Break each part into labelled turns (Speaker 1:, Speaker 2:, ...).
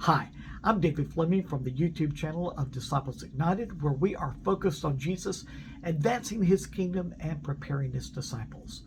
Speaker 1: Hi, I'm David Fleming from the YouTube channel of Disciples Ignited, where we are focused on Jesus, advancing his kingdom and preparing his disciples.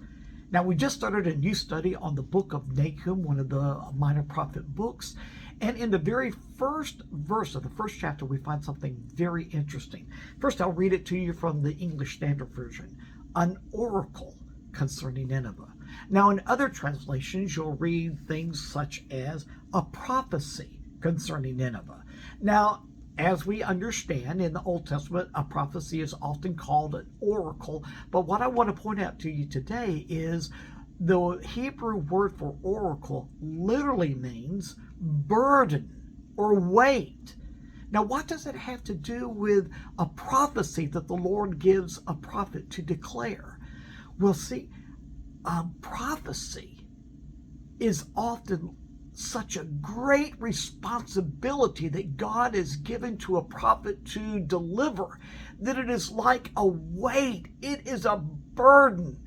Speaker 1: Now, we just started a new study on the book of Nahum, one of the minor prophet books. And in the very first verse of the first chapter, we find something very interesting. First, I'll read it to you from the English Standard Version. An oracle concerning Nineveh. Now, in other translations, you'll read things such as a prophecy concerning Nineveh. Now, as we understand in the Old Testament, a prophecy is often called an oracle. But what I want to point out to you today is the Hebrew word for oracle literally means burden or weight. Now, what does it have to do with a prophecy that the Lord gives a prophet to declare? Well, see, a prophecy is often such a great responsibility that God has given to a prophet to deliver, that it is like a weight. It is a burden,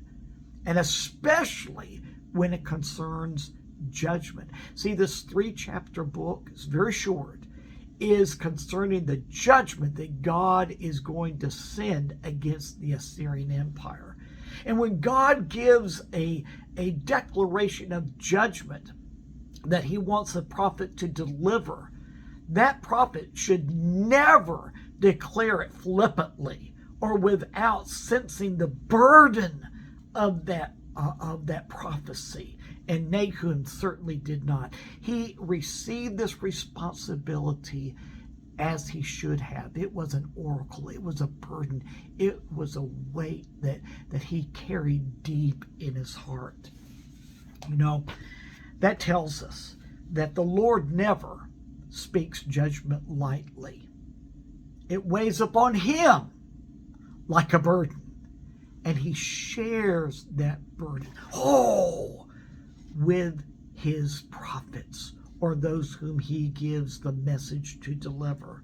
Speaker 1: and especially when it concerns judgment. See, this 3-chapter book is very short, is concerning the judgment that God is going to send against the Assyrian Empire. And when God gives a declaration of judgment that he wants a prophet to deliver, that prophet should never declare it flippantly or without sensing the burden of that prophecy. And Nahum certainly did not. He received this responsibility as he should have. It was an oracle. It was a burden. It was a weight that he carried deep in his heart. You know, that tells us that the Lord never speaks judgment lightly. It weighs upon him like a burden, and he shares that burden with his prophets, or those whom he gives the message to deliver.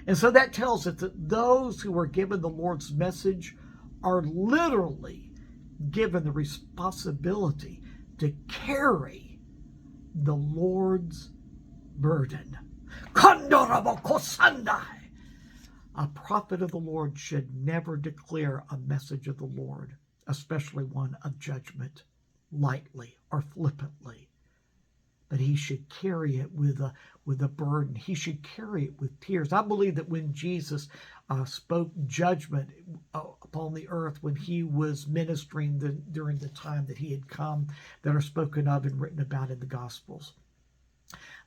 Speaker 1: And so that tells us that those who are given the Lord's message are literally given the responsibility to carry the Lord's burden. A prophet of the Lord should never declare a message of the Lord, especially one of judgment, lightly or flippantly. But he should carry it with a burden. He should carry it with tears. I believe that when Jesus spoke judgment upon the earth, when he was ministering during the time that he had come, that are spoken of and written about in the Gospels,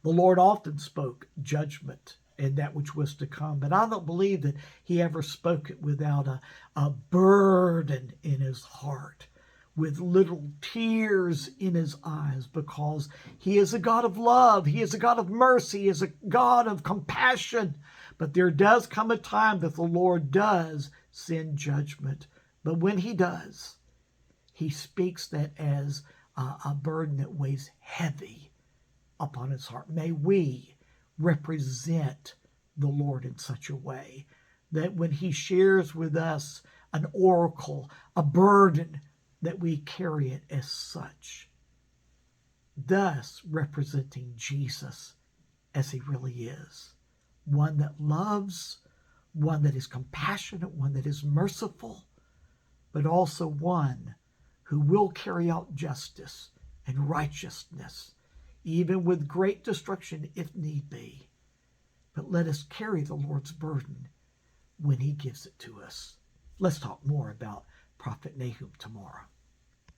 Speaker 1: the Lord often spoke judgment and that which was to come. But I don't believe that he ever spoke it without a burden in his heart, with little tears in his eyes, because he is a God of love. He is a God of mercy. He is a God of compassion. But there does come a time that the Lord does send judgment. But when he does, he speaks that as a burden that weighs heavy upon his heart. May we represent the Lord in such a way that when he shares with us an oracle, a burden, that we carry it as such, thus representing Jesus as he really is. One that loves, one that is compassionate, one that is merciful, but also one who will carry out justice and righteousness, even with great destruction if need be. But let us carry the Lord's burden when he gives it to us. Let's talk more about Prophet Nahum tomorrow.